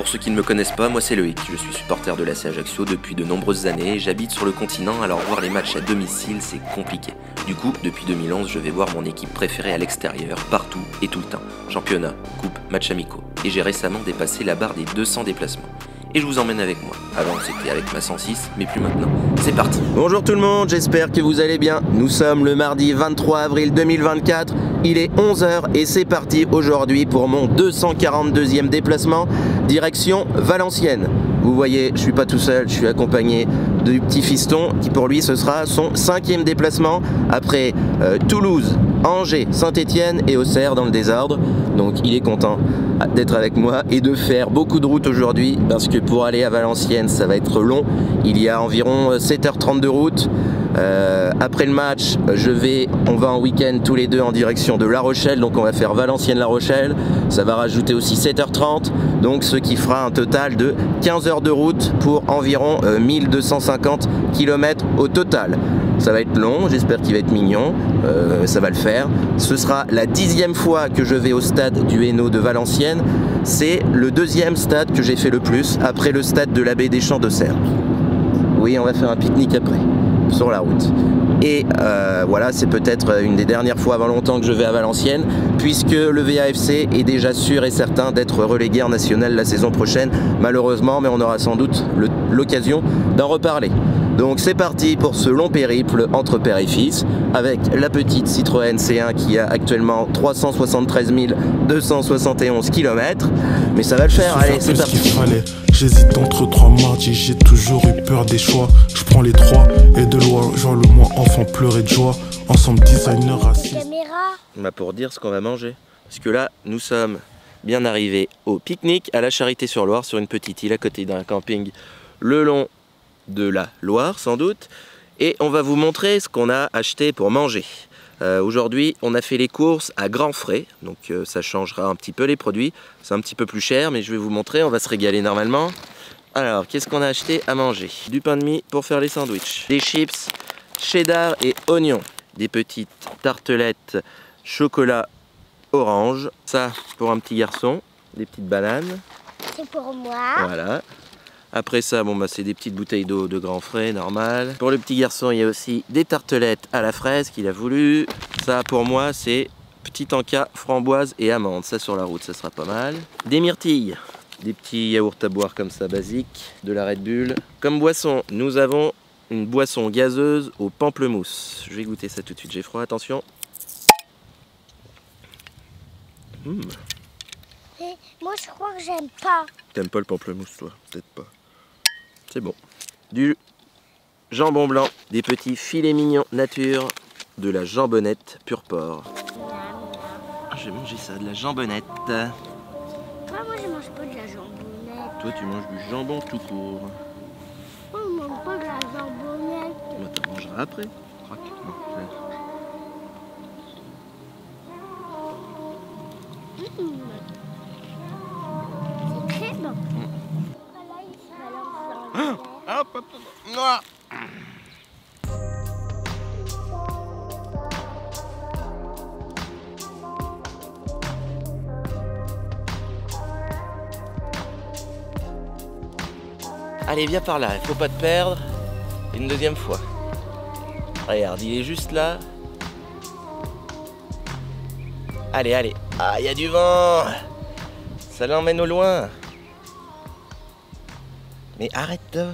Pour ceux qui ne me connaissent pas, moi c'est Loïc, je suis supporter de l'AC Ajaccio depuis de nombreuses années, j'habite sur le continent, alors voir les matchs à domicile c'est compliqué. Du coup, depuis 2011, je vais voir mon équipe préférée à l'extérieur, partout et tout le temps. Championnat, coupe, matchs amicaux. Et j'ai récemment dépassé la barre des 200 déplacements. Et je vous emmène avec moi. Avant c'était avec ma 106, mais plus maintenant. C'est parti. Bonjour tout le monde, j'espère que vous allez bien. Nous sommes le mardi 23 avril 2024. Il est 11 h et c'est parti aujourd'hui pour mon 242e déplacement, direction Valenciennes. Vous voyez, je suis pas tout seul, je suis accompagné du petit fiston qui pour lui ce sera son 5e déplacement après Toulouse, Angers, Saint-Étienne et Auxerre dans le désordre. Donc il est content d'être avec moi et de faire beaucoup de route aujourd'hui parce que pour aller à Valenciennes ça va être long. Il y a environ 7 h 30 de route. Après le match, on va en week-end tous les deux en direction de La Rochelle, donc on va faire Valenciennes-La Rochelle. Ça va rajouter aussi 7 h 30, donc ce qui fera un total de 15 heures de route pour environ 1250 km au total. Ça va être long, j'espère qu'il va être mignon, ça va le faire. Ce sera la 10e fois que je vais au stade du Hainaut de Valenciennes. C'est le 2e stade que j'ai fait le plus, après le stade de l'Abbé des Champs d'Auxerre. Oui, on va faire un pique-nique après, sur la route. Et voilà, c'est peut-être une des dernières fois avant longtemps que je vais à Valenciennes, puisque le VAFC est déjà sûr et certain d'être relégué en national la saison prochaine, malheureusement, mais on aura sans doute l'occasion d'en reparler. Donc c'est parti pour ce long périple entre père et fils, avec la petite Citroën C1 qui a actuellement 373 271 km, mais ça va le faire, allez c'est parti. J'hésite entre 3 mardis, j'ai toujours eu peur des choix. Je prends les 3 et de loi, genre le moi enfant pleurer de joie. Ensemble designer raciste. Bah pour dire ce qu'on va manger. Parce que là, nous sommes bien arrivés au pique-nique à la Charité-sur-Loire, sur une petite île à côté d'un camping le long de la Loire sans doute. Et on va vous montrer ce qu'on a acheté pour manger. Aujourd'hui, on a fait les courses à grands frais, donc ça changera un petit peu les produits. C'est un petit peu plus cher, mais je vais vous montrer, on va se régaler normalement. Alors, qu'est-ce qu'on a acheté à manger? Du pain de mie pour faire les sandwichs, des chips, cheddar et oignons, des petites tartelettes chocolat orange, ça pour un petit garçon, des petites bananes. C'est pour moi. Voilà. Après ça, bon, bah, c'est des petites bouteilles d'eau de grand frais, normal. Pour le petit garçon, il y a aussi des tartelettes à la fraise qu'il a voulu. Ça, pour moi, c'est petit encas, framboise et amande. Ça, sur la route, ça sera pas mal. Des myrtilles, des petits yaourts à boire comme ça, basiques, de la Red Bull. Comme boisson, nous avons une boisson gazeuse au pamplemousse. Je vais goûter ça tout de suite, j'ai froid, attention. Moi, je crois que j'aime pas. T'aimes pas le pamplemousse, toi? Peut-être pas. C'est bon. Du jambon blanc, des petits filets mignons nature, de la jambonnette pur porc. Je vais manger ça, de la jambonnette. Moi, je mange pas de la jambonnette. Toi, tu manges du jambon tout court. Moi, je mange pas de la jambonnette. Moi, t'en mangeras après. Croque. Non, C'est très bon. Là, il se balance dans l'air. Allez, viens par là, il faut pas te perdre. Une deuxième fois. Regarde, il est juste là. Allez, allez. Ah, il y a du vent. Ça l'emmène au loin. Mais arrête-toi.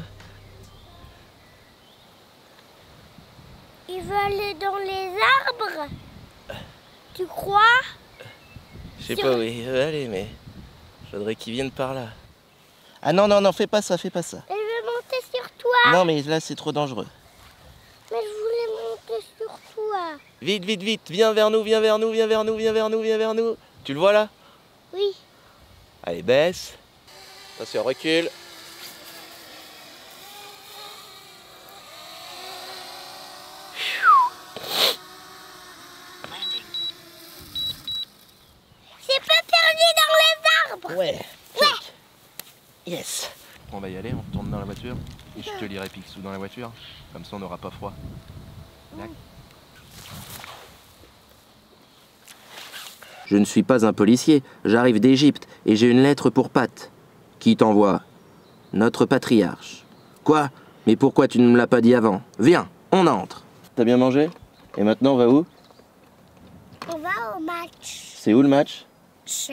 Il veut aller dans les arbres. Tu crois? Je sais pas où il veut aller, mais faudrait qu'il vienne par là. Ah non, non, non, fais pas ça, fais pas ça. Il veut monter sur toi. Non, mais là, c'est trop dangereux. Mais je voulais monter sur toi. Vite, vite, vite, viens vers nous, viens vers nous, viens vers nous, viens vers nous, viens vers nous. Tu le vois là? Oui. Allez, baisse. Attention, recule. C'est pas perdu dans les arbres. Ouais. Ouais. Yes. On va y aller, on retourne dans la voiture. Et je te lirai Picsou dans la voiture. Comme ça, on n'aura pas froid. D'accord. Je ne suis pas un policier, j'arrive d'Égypte et j'ai une lettre pour Pat. Qui t'envoie? Notre patriarche. Quoi? Mais pourquoi tu ne me l'as pas dit avant? Viens, on entre. T'as bien mangé? Et maintenant on va où? On va au match. C'est où le match? C'est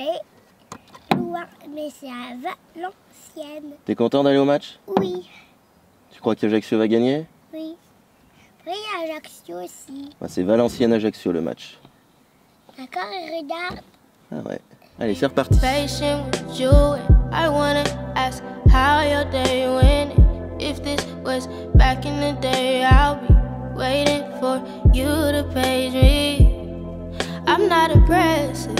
loin, mais c'est à Valenciennes. T'es content d'aller au match? Oui, Tu crois qu'Ajaccio va gagner? oui. Après, il y a Ajaccio aussi. Ah, c'est Valenciennes-Ajaccio le match. D'accord, et regarde. Ah ouais. Allez, c'est reparti. Patient with you, and I wanna ask how your day went. If this was back in the day, I'll be waiting for you to page me. I'm not impressive,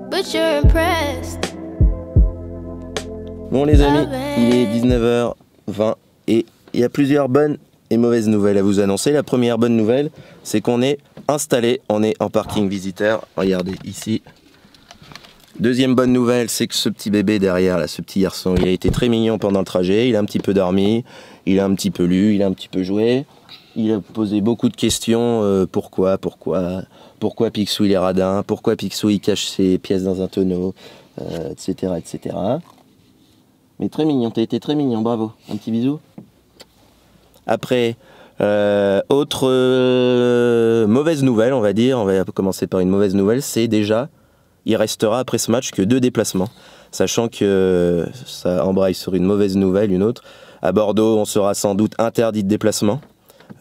but you're impressed. Bon les amis, il est 19h20 et il y a plusieurs bonnes et mauvaises nouvelles à vous annoncer. La première bonne nouvelle, c'est qu'on est installé, on est en parking visiteur. Regardez ici. Deuxième bonne nouvelle, c'est que ce petit bébé derrière, là, ce petit garçon, il a été très mignon pendant le trajet. Il a un petit peu dormi, il a un petit peu lu, il a un petit peu joué. Il a posé beaucoup de questions. Pourquoi Picsou il est radin? Pourquoi Picsou il cache ses pièces dans un tonneau, etc., etc. Mais très mignon, t'as été très mignon, bravo. Un petit bisou. Après, autre mauvaise nouvelle, on va dire, on va commencer par une mauvaise nouvelle, c'est déjà, il restera après ce match que 2 déplacements, sachant que ça embraye sur une mauvaise nouvelle, une autre. À Bordeaux, on sera sans doute interdit de déplacement,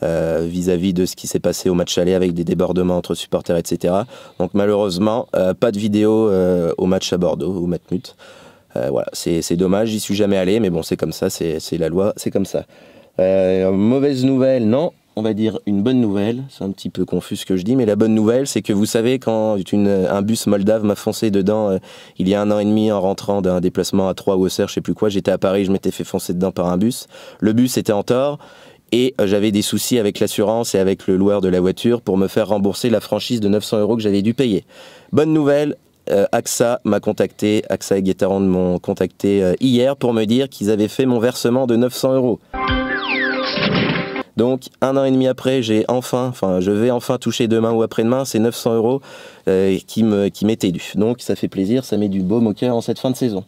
vis-à-vis de ce qui s'est passé au match aller avec des débordements entre supporters, etc. Donc malheureusement, pas de vidéo au match à Bordeaux, au Matmut. Voilà, c'est dommage, j'y suis jamais allé, mais bon, c'est comme ça, c'est la loi, c'est comme ça. Mauvaise nouvelle, non, on va dire une bonne nouvelle, c'est un petit peu confus ce que je dis, mais la bonne nouvelle, c'est que vous savez, quand un bus moldave m'a foncé dedans il y a 1 an et demi en rentrant d'un déplacement à Troyes ou Auxerre, je sais plus quoi, j'étais à Paris, je m'étais fait foncer dedans par un bus, le bus était en tort, et j'avais des soucis avec l'assurance et avec le loueur de la voiture pour me faire rembourser la franchise de 900 € que j'avais dû payer. Bonne nouvelle, AXA m'a contacté, AXA et Guettaron m'ont contacté hier pour me dire qu'ils avaient fait mon versement de 900 €. Donc 1 an et demi après, je vais enfin toucher demain ou après-demain ces 900 € qui m'étaient dus. Donc ça fait plaisir, ça met du baume au cœur en cette fin de saison.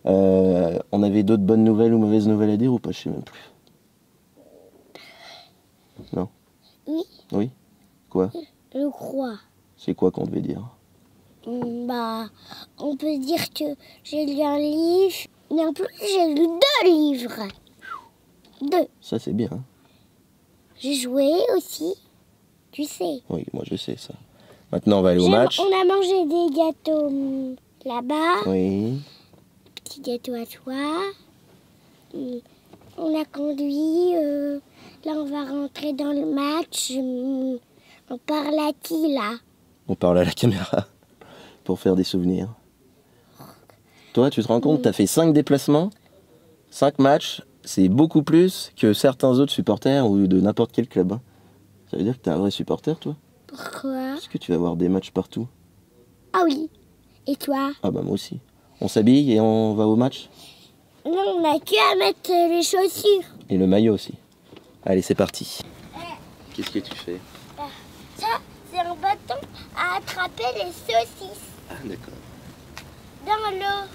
On avait d'autres bonnes nouvelles ou mauvaises nouvelles à dire ou pas, je sais même plus. Non? Oui. Oui? Quoi? Je crois. C'est quoi qu'on devait dire? Bah, on peut dire que j'ai lu un livre, mais en plus j'ai lu 2 livres. 2. Ça c'est bien. Hein? J'ai joué aussi, tu sais. Oui, moi je sais ça. Maintenant on va aller au match. On a mangé des gâteaux là-bas. Oui. Petit gâteau à toi. On a conduit. Là on va rentrer dans le match. On parle à qui là? On parle à la caméra pour faire des souvenirs. Toi, tu te rends compte, tu as fait 5 déplacements, 5 matchs, c'est beaucoup plus que certains autres supporters ou de n'importe quel club. Hein. Ça veut dire que tu es un vrai supporter, toi? Pourquoi? Est-ce que tu vas voir des matchs partout? Ah oui. Et toi? Ah bah moi aussi. On s'habille et on va au match? Non, on n'a qu'à mettre les chaussures. Et le maillot aussi. Allez, c'est parti. Qu'est-ce que tu fais? Ça, c'est un bâton à attraper les saucisses Ah d'accord. dans l'eau.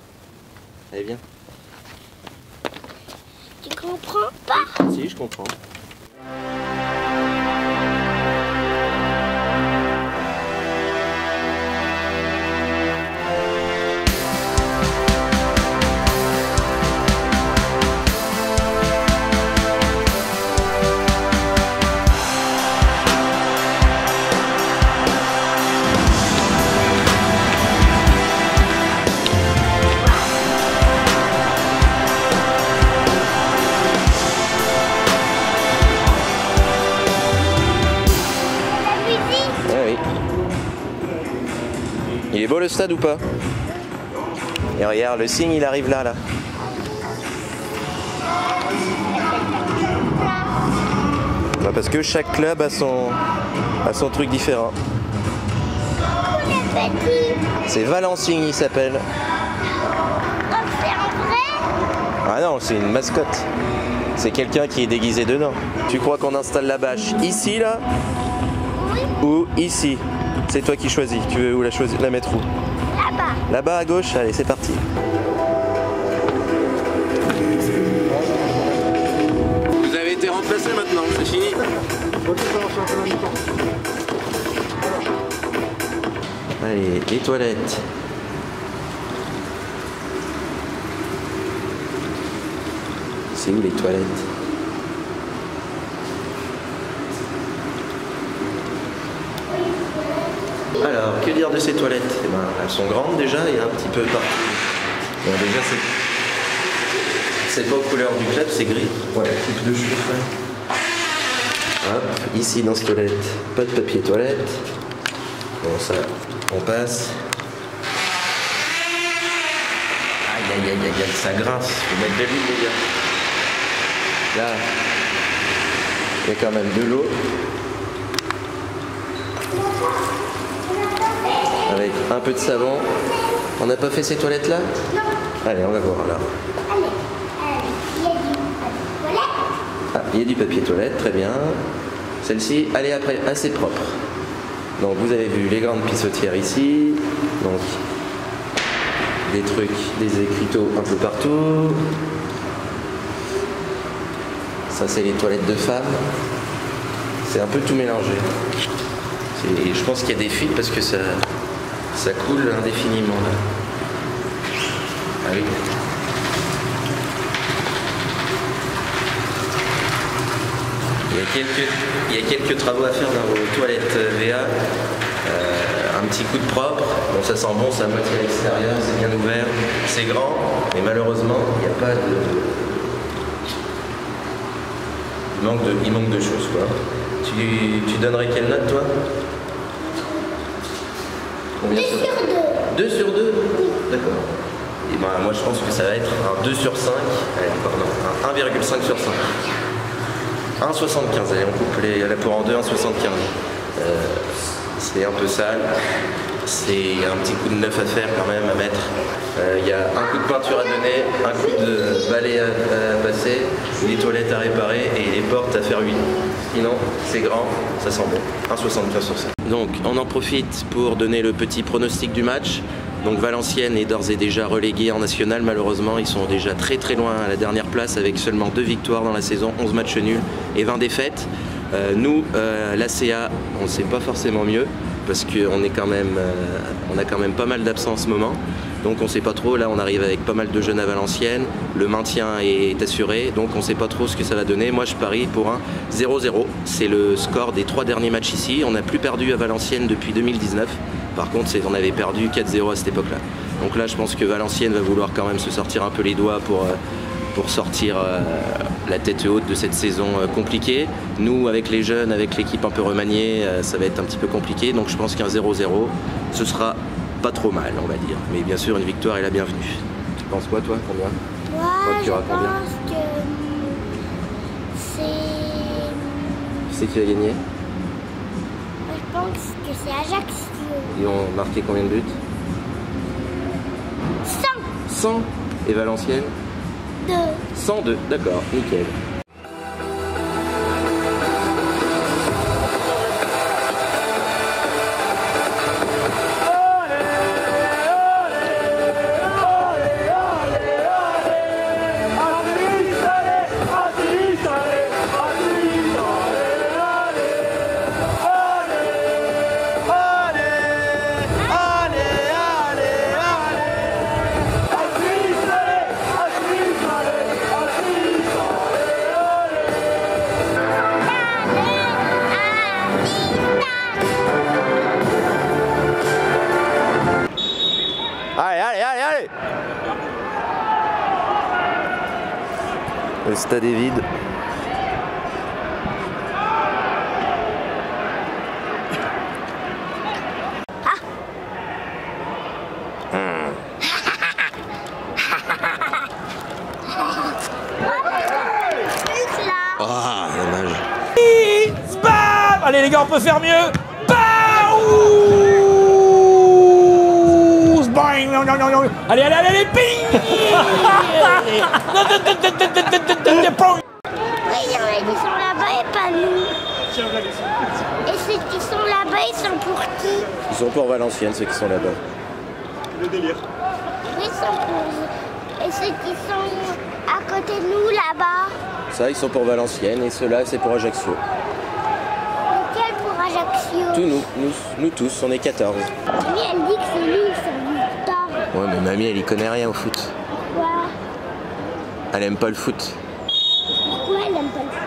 Allez, viens. Tu comprends pas? Si, je comprends. Il est beau le stade ou pas? Et regarde, le signe il arrive là. Bah parce que chaque club a son truc différent. C'est Valenciennes il s'appelle. Oh, c'est un vrai? Ah non, c'est une mascotte. C'est quelqu'un qui est déguisé dedans. Tu crois qu'on installe la bâche ici là? Oui. Ou ici? C'est toi qui choisis. Tu veux où la mettre où? Là-bas. Là-bas à gauche? Allez, c'est parti. remplacer maintenant, c'est fini. Allez, les toilettes. C'est où les toilettes? Alors, que dire de ces toilettes? Eh ben, elles sont grandes déjà et un petit peu partout. Bon, déjà, c'est pas aux couleurs du club, c'est gris. Voilà, coupe de cheveux. Hop, ici dans cette toilette, pas de papier toilette. Bon, ça, on passe. Aïe, aïe, aïe, aïe, ça grince. Faut mettre de l'huile, les gars. Là, il y a quand même de l'eau. Avec un peu de savon. On n'a pas fait ces toilettes là? Non. Allez, on va voir là. Allez, il y a du papier toilette. Ah, il y a du papier toilette, très bien. Celle-ci, elle est après assez propre. Donc vous avez vu les grandes pissotières ici. Donc des trucs, des écriteaux un peu partout. Ça c'est les toilettes de femmes. C'est un peu tout mélangé. Je pense qu'il y a des fuites parce que ça coule indéfiniment là. Ah oui. Il y a quelques travaux à faire dans vos toilettes VA. Un petit coup de propre. Bon, ça sent bon, c'est à moitié à l'extérieur, c'est bien ouvert, c'est grand, mais malheureusement, il n'y a pas de. Il manque de choses quoi. Tu donnerais quelle note toi? Combien 2 sur 2. 2 sur 2? D'accord. Et ben moi je pense que ça va être un 2 sur 5. Allez, pardon, un 1,5 sur 5. 1,75. Allez, on coupe la peau en deux, 1,75. C'est un peu sale. C'est un petit coup de neuf à faire quand même à mettre. Il y a un coup de peinture à donner, un coup de balai à passer, les toilettes à réparer et les portes à faire huiler. Sinon, c'est grand, ça sent bon. 1,75 sur 5. Donc, on en profite pour donner le petit pronostic du match. Donc Valenciennes est d'ores et déjà reléguée en national, malheureusement. Ils sont déjà très très loin à la dernière place avec seulement 2 victoires dans la saison, 11 matchs nuls et 20 défaites. Nous, l'ACA, on ne sait pas forcément mieux parce qu'on a quand même pas mal d'absents en ce moment. Donc on ne sait pas trop, là on arrive avec pas mal de jeunes à Valenciennes, le maintien est assuré, donc on ne sait pas trop ce que ça va donner. Moi je parie pour un 0-0, c'est le score des 3 derniers matchs ici. On n'a plus perdu à Valenciennes depuis 2019. Par contre, on avait perdu 4-0 à cette époque-là. Donc là, je pense que Valenciennes va vouloir quand même se sortir un peu les doigts pour sortir la tête haute de cette saison compliquée. Nous, avec les jeunes, avec l'équipe un peu remaniée, ça va être un petit peu compliqué. Donc je pense qu'un 0-0, ce sera pas trop mal, on va dire. Mais bien sûr, une victoire est la bienvenue. Tu penses quoi, toi? Combien? Moi, je pense que Qui c'est qui va gagner? Je pense que c'est Ajaccio. Ils ont marqué combien de buts? 100. 100. Et Valenciennes? 2. 102, d'accord, nickel. Allez. Le stade est vide. Ah, dommage. Bam! Allez les gars, on peut faire mieux. Allez, ping! Oui, il y en a qui sont là-bas et pas nous. Et ceux qui sont là-bas, ils sont pour qui? Ils sont pour Valenciennes, ceux qui sont là-bas. Le délire. Oui, ils sont pour... Et ceux qui sont à côté de nous là-bas? Ça, ils sont pour Valenciennes et ceux-là, c'est pour Ajaccio. Lequel pour Ajaccio? Tous nous tous, on est 14. Mamie, elle dit que c'est lui, c'est Victor. Ouais, mais mamie, elle y connaît rien au foot. Pourquoi? Elle aime pas le foot. Pourquoi elle aime pas le foot?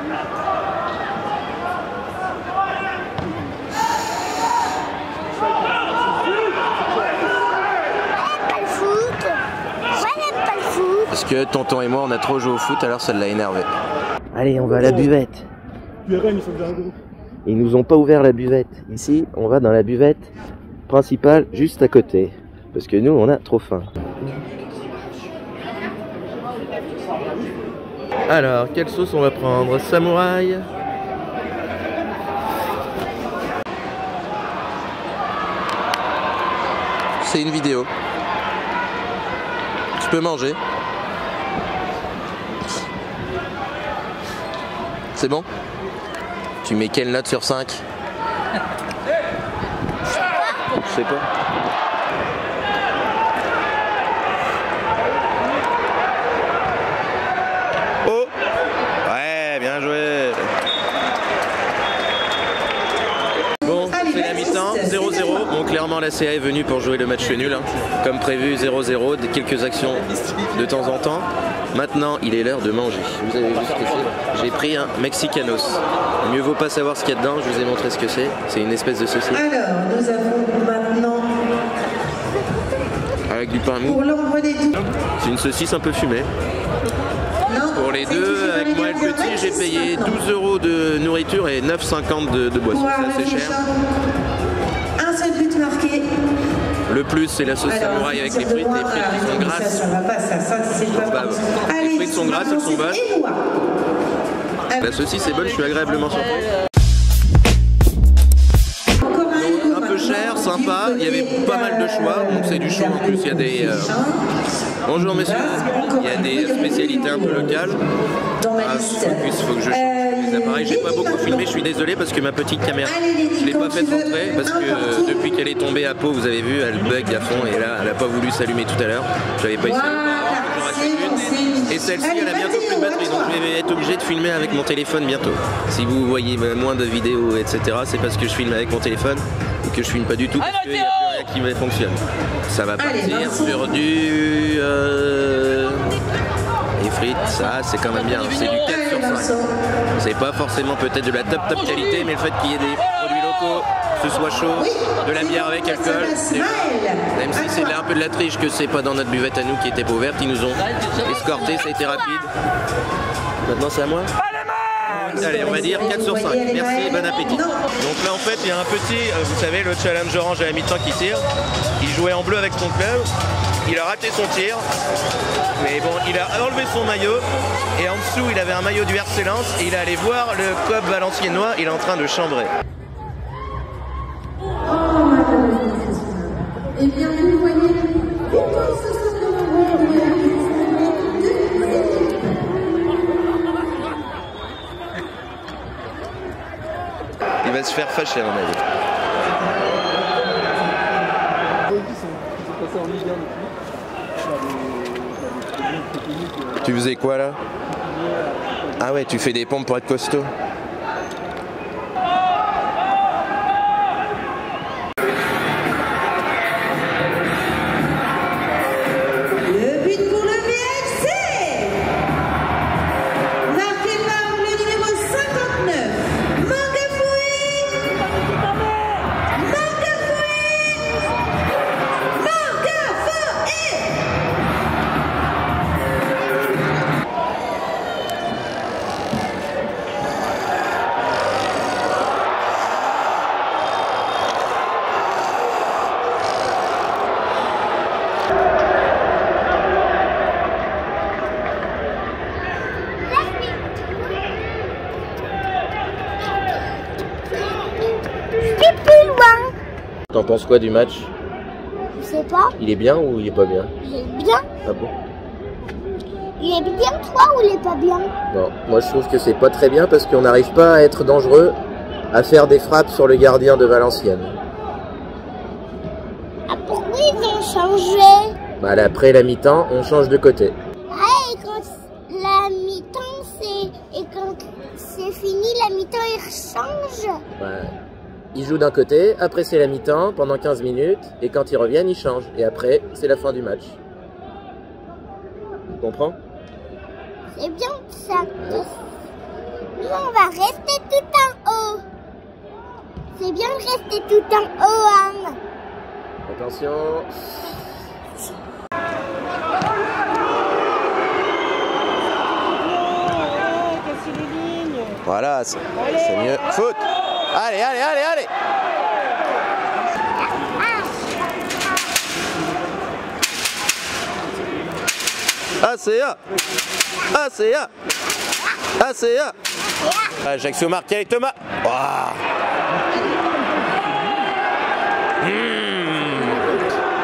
Parce que tonton et moi, on a trop joué au foot, alors ça l'a énervé. Allez, on va à la buvette. Ils nous ont pas ouvert la buvette. Ici, on va dans la buvette principale juste à côté. Parce que nous, on a trop faim. Alors, quelle sauce on va prendre? Samouraï? C'est une vidéo. Tu peux manger. C'est bon? Tu mets quelle note sur 5? Je sais pas. Oh! Ouais, bien joué. Bon, c'est la mi-temps, 0-0. Bon, clairement, la CA est venue pour jouer le match nul. Hein. Comme prévu, 0-0, quelques actions de temps en temps. Maintenant, il est l'heure de manger. Vous avez vu ce que c'est? J'ai pris un Mexicanos. Mieux vaut pas savoir ce qu'il y a dedans, je vous ai montré ce que c'est. C'est une espèce de saucisse. Alors, nous avons maintenant... Avec du pain mou. Pour l'ombre des doutes. C'est une saucisse un peu fumée. Non, pour les deux, avec moi et le petit, j'ai payé 12 € de nourriture et 9,50 de boisson. C'est assez cher. Un seul but marqué. Le plus, c'est la sauce samouraï avec les frites. Les frites qui sont grasses. Ça va pas, ça c'est pas Bah, les frites sont grasses, elles sont bonnes. La saucisse est bonne, je suis agréablement surpris. Un peu cher, sympa, il y avait pas mal de choix, donc c'est du chaud en plus, il y a des... Bonjour messieurs, il y a des spécialités un peu locales. Faut que je change les appareils, j'ai pas beaucoup filmé, je suis désolé parce que ma petite caméra, je l'ai pas faite rentrer parce que depuis qu'elle est tombée à Pau, vous avez vu, elle bug à fond et là elle a pas voulu s'allumer tout à l'heure. J'avais pas essayé j'en rachète une. Et celle-ci elle a bientôt plus de batterie, donc je vais être obligé de filmer avec mon téléphone bientôt. Si vous voyez moins de vidéos, etc., c'est parce que je filme avec mon téléphone ou que je filme pas du tout parce qu'il n'y a plus rien qui fonctionne. Ça va partir sur du... Les frites, ça c'est quand même bien, c'est du 4 sur 5. C'est pas forcément peut-être de la top qualité, mais le fait qu'il y ait des produits locaux, que ce soit chaud, de la bière avec alcool, même si c'est un peu de la triche que c'est pas dans notre buvette à nous qui était pas ouverte, ils nous ont escortés, ça a été rapide. Maintenant c'est à moi? Allez, on va dire 4 sur 5. Merci, bon appétit. Donc là en fait il y a un petit, vous savez le challenge orange à la mi-temps qui tire. Il jouait en bleu avec son club. Il a raté son tir, mais bon, il a enlevé son maillot et en dessous il avait un maillot du RC Lens et il est allé voir le club valenciennois, il est en train de chambrer. Eh bien, vous voyez, Il va se faire fâcher à mon avis. Tu faisais quoi là? Ah ouais, tu fais des pompes pour être costaud. le but pour le VFC, marqué par le numéro 59, Mangafoui. T'en penses quoi du match? Je sais pas. Il est bien ou il est pas bien? Il est bien. Ah bon? Il est bien toi ou il est pas bien? Non, moi je trouve que c'est pas très bien parce qu'on n'arrive pas à être dangereux, à faire des frappes sur le gardien de Valenciennes. Ah, pourquoi ils ont changé? Bah, après la mi-temps, on change de côté. Ouais. Ils jouent d'un côté, après c'est la mi-temps pendant 15 minutes, et quand ils reviennent, ils changent. Et après, c'est la fin du match. Tu comprends? C'est bien ça. Nous, on va rester tout en haut. C'est bien de rester tout en haut, Anne. Attention. Voilà, c'est mieux. Foot. Allez, allez, allez, allez. ACA. ACA. ACA. Ajaccio marqué avec Thomas. Wow.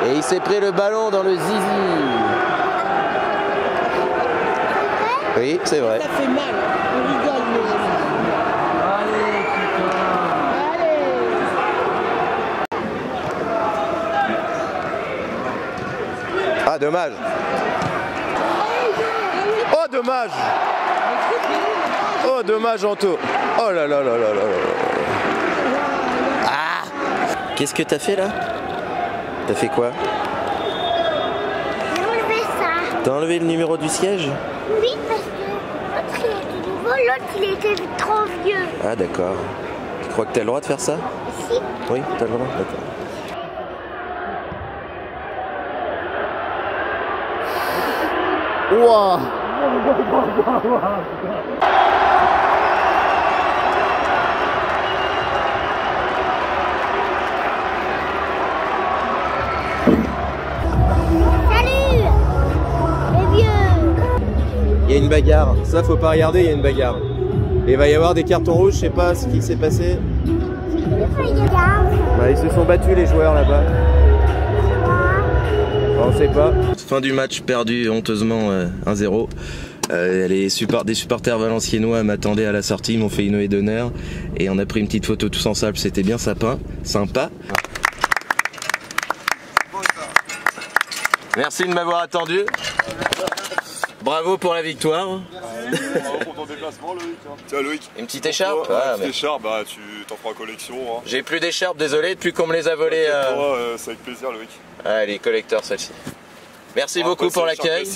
Et il s'est pris le ballon dans le zizi. Oui, c'est vrai. Ça fait mal. On rigole, mais... Ah, dommage. Oh, dommage. Oh, dommage, Anto. Oh là là là là là là. Ah. Qu'est-ce que t'as fait là? T'as fait quoi? J'ai enlevé ça. T'as enlevé le numéro du siège? Oui, parce que l'autre il était nouveau, l'autre il était trop vieux. Ah, d'accord. Tu crois que t'as le droit de faire ça? Si. Oui, t'as le droit, d'accord. Wow. Salut, les vieux. Il y a une bagarre, ça faut pas regarder, il y a une bagarre. Et il va y avoir des cartons rouges, je sais pas ce qui s'est passé. Bah, ils se sont battus les joueurs là-bas. On sait pas. Fin du match perdu honteusement 1-0. Des supporters valenciennois m'attendaient à la sortie, ils m'ont fait une haie d'honneur et on a pris une petite photo tous ensemble, c'était bien sympa. Merci de m'avoir attendu. Bravo pour la victoire. Bravo pour ton déplacement, Loïc. Tiens, Loïc. Une petite écharpe. Une petite écharpe, bah, tu t'en feras collection. Hein. J'ai plus d'écharpe, désolé, depuis qu'on me les a volées. C'est avec plaisir, Loïc. Ah, les collecteurs, celle-ci. Merci beaucoup pour l'accueil.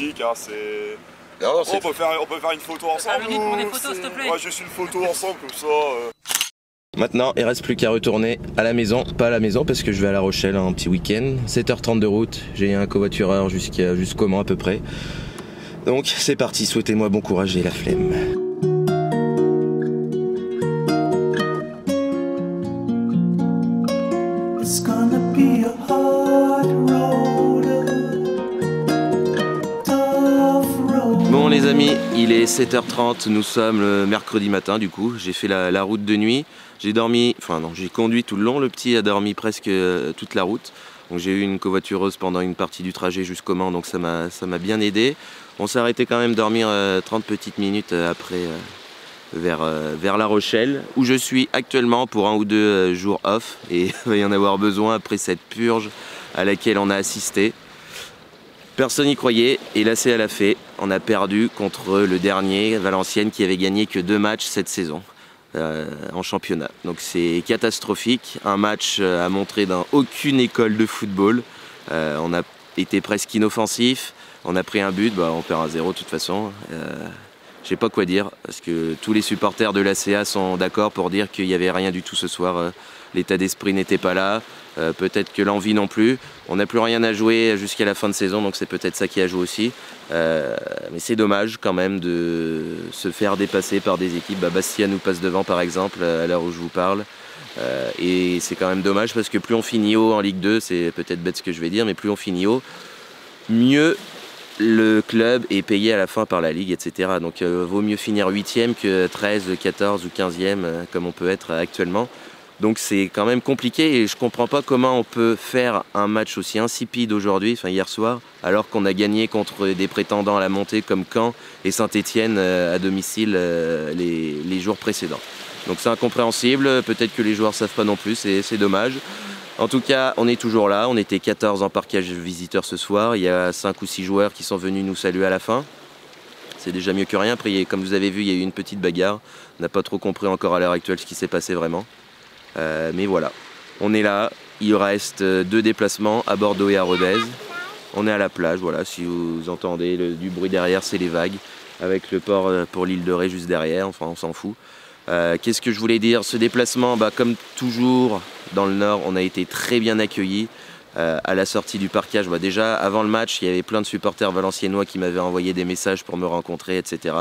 Hein, on peut faire une photo ensemble. Loïc, prends des photos, s'il te plaît. Ouais, juste une photo ensemble, comme ça. Maintenant, il reste plus qu'à retourner à la maison. Pas à la maison parce que je vais à La Rochelle un petit week-end. 7h30 de route. J'ai un covoitureur jusqu'au Mans à peu près. Donc c'est parti, souhaitez-moi bon courage et la flemme. Bon les amis, il est 7h30, nous sommes le mercredi matin du coup. J'ai fait la route de nuit. J'ai conduit tout le long, le petit a dormi presque toute la route. Donc j'ai eu une covoitureuse pendant une partie du trajet jusqu'au Mans, donc ça m'a bien aidé. On s'est arrêté quand même dormir 30 petites minutes après vers La Rochelle, où je suis actuellement pour 1 ou 2 jours off. Et il va y en avoir besoin après cette purge à laquelle on a assisté. Personne n'y croyait, et là c'est à la fait. On a perdu contre le dernier, Valenciennes, qui avait gagné que 2 matchs cette saison. En championnat. Donc c'est catastrophique, un match à montrer dans aucune école de football. On a été presque inoffensif, on a pris un but, on perd 1-0 de toute façon. Je sais pas quoi dire, parce que tous les supporters de l'ACA sont d'accord pour dire qu'il n'y avait rien du tout ce soir. L'état d'esprit n'était pas là, peut-être que l'envie non plus. On n'a plus rien à jouer jusqu'à la fin de saison, donc c'est peut-être ça qui a joué aussi. Mais c'est dommage quand même de se faire dépasser par des équipes. Bastia nous passe devant par exemple, à l'heure où je vous parle. Et c'est quand même dommage parce que plus on finit haut en Ligue 2, c'est peut-être bête ce que je vais dire, mais plus on finit haut, mieux le club est payé à la fin par la Ligue, etc. Donc vaut mieux finir 8e que 13, 14 ou 15e comme on peut être actuellement. Donc c'est quand même compliqué et je comprends pas comment on peut faire un match aussi insipide aujourd'hui, hier soir, alors qu'on a gagné contre des prétendants à la montée comme Caen et Saint-Etienne à domicile les jours précédents. Donc c'est incompréhensible, peut-être que les joueurs savent pas non plus, c'est dommage. En tout cas, on est toujours là, on était 14 en parquage visiteur ce soir, il y a 5 ou 6 joueurs qui sont venus nous saluer à la fin. C'est déjà mieux que rien, après comme vous avez vu, il y a eu une petite bagarre, on n'a pas trop compris encore à l'heure actuelle ce qui s'est passé vraiment. Mais voilà, on est là. Il reste 2 déplacements à Bordeaux et à Rodez. On est à la plage, voilà, si vous entendez du bruit derrière, c'est les vagues, avec le port pour l'île de Ré juste derrière, enfin on s'en fout. Qu'est-ce que je voulais dire? Ce déplacement, comme toujours dans le Nord, on a été très bien accueillis. À la sortie du parkage, déjà avant le match, il y avait plein de supporters valenciennois qui m'avaient envoyé des messages pour me rencontrer, etc.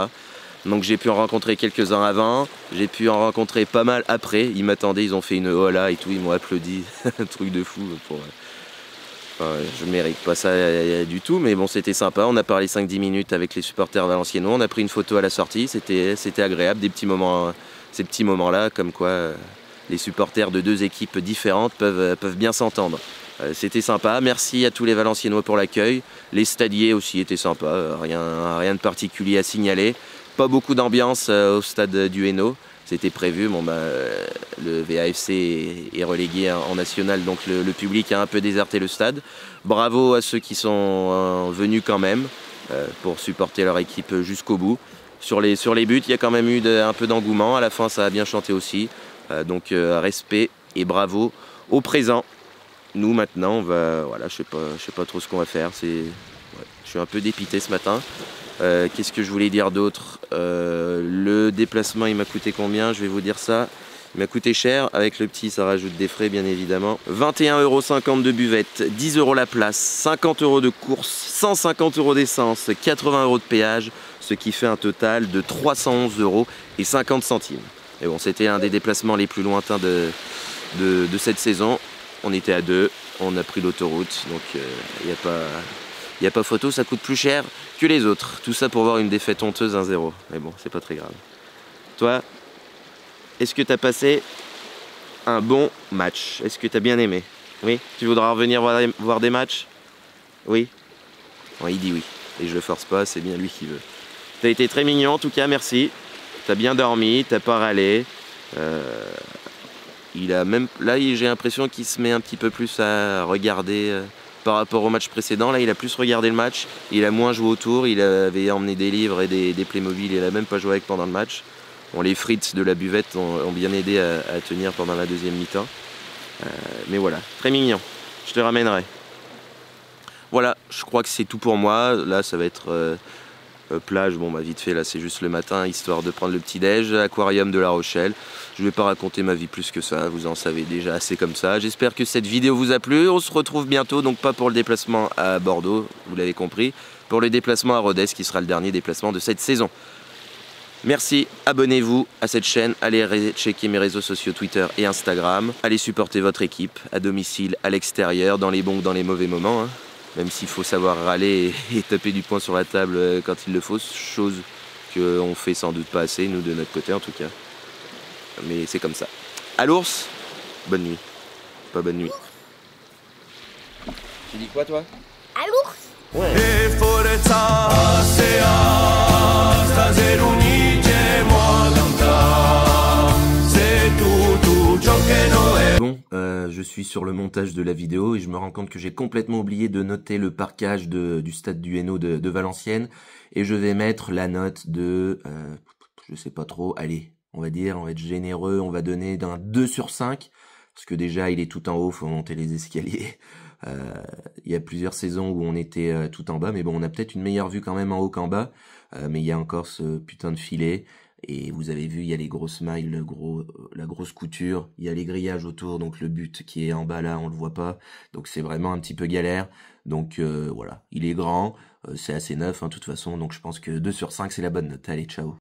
Donc j'ai pu en rencontrer quelques-uns avant, j'ai pu en rencontrer pas mal après. Ils m'attendaient, ils ont fait une hola et tout, ils m'ont applaudi, un truc de fou. Je mérite pas ça du tout, mais bon, c'était sympa. On a parlé 5-10 minutes avec les supporters valenciennois, on a pris une photo à la sortie, c'était agréable, des petits moments, ces petits moments-là, comme quoi les supporters de 2 équipes différentes peuvent bien s'entendre. C'était sympa, merci à tous les Valenciennois pour l'accueil. Les stadiers aussi étaient sympas, rien de particulier à signaler. Pas beaucoup d'ambiance au stade du Hainaut, c'était prévu. Le VAFC est relégué en national, donc le public a un peu déserté le stade. Bravo à ceux qui sont venus quand même pour supporter leur équipe jusqu'au bout. Sur les buts, il y a quand même eu un peu d'engouement. À la fin, ça a bien chanté aussi. Donc respect et bravo au présent. Nous maintenant, voilà, je sais pas trop ce qu'on va faire. Je suis un peu dépité ce matin. Qu'est-ce que je voulais dire d'autre? Le déplacement, il m'a coûté combien? Je vais vous dire ça. Il m'a coûté cher. Avec le petit, ça rajoute des frais, bien évidemment. 21,50 € de buvette, 10 € la place, 50 € de course, 150 € d'essence, 80 € de péage, ce qui fait un total de 311,50 €. Et bon, c'était un des déplacements les plus lointains de cette saison. On était à 2, on a pris l'autoroute, donc il n'y a pas photo, ça coûte plus cher que les autres. Tout ça pour voir une défaite honteuse 1-0. Mais bon, c'est pas très grave. Toi, est-ce que tu as passé un bon match? Est-ce que tu as bien aimé? Oui? Tu voudras revenir voir des matchs? Oui? Bon, il dit oui. Et je le force pas, c'est bien lui qui veut. Tu as été très mignon en tout cas, merci. Tu as bien dormi, t'as pas râlé. Là, j'ai l'impression qu'il se met un petit peu plus à regarder par rapport au match précédent. Là, il a plus regardé le match, il a moins joué autour, il avait emmené des livres et des Playmobil, il a même pas joué avec pendant le match. Bon, les frites de la buvette ont bien aidé à tenir pendant la deuxième mi-temps. Mais voilà, très mignon, je te ramènerai. Voilà, je crois que c'est tout pour moi. Là, ça va être plage, vite fait, là c'est juste le matin, histoire de prendre le petit-déj, aquarium de La Rochelle. Je vais pas raconter ma vie plus que ça, vous en savez déjà assez comme ça. J'espère que cette vidéo vous a plu, on se retrouve bientôt, donc pas pour le déplacement à Bordeaux, vous l'avez compris, pour le déplacement à Rodez, qui sera le dernier déplacement de cette saison. Merci, abonnez-vous à cette chaîne, allez checker mes réseaux sociaux Twitter et Instagram, allez supporter votre équipe, à domicile, à l'extérieur, dans les bons ou dans les mauvais moments, hein. Même s'il faut savoir râler et taper du poing sur la table quand il le faut, chose qu'on fait sans doute pas assez, nous de notre côté en tout cas. Mais c'est comme ça. À l'ours, bonne nuit. Pas bonne nuit. Tu dis quoi toi? À l'ours. Ouais. Bon, je suis sur le montage de la vidéo et je me rends compte que j'ai complètement oublié de noter le parquage du stade du Hainaut de Valenciennes, et je vais mettre la note de, je sais pas trop, allez, on va être généreux, on va donner d'un 2 sur 5, parce que déjà il est tout en haut, faut monter les escaliers. Il y a plusieurs saisons où on était tout en bas, mais bon, on a peut-être une meilleure vue quand même en haut qu'en bas, mais il y a encore ce putain de filet. Et vous avez vu, il y a les grosses mailles, la grosse couture, il y a les grillages autour, donc le but qui est en bas là, on le voit pas, donc c'est vraiment un petit peu galère. Donc voilà, il est grand, c'est assez neuf de toute façon, donc je pense que 2 sur 5 c'est la bonne note. Allez, ciao.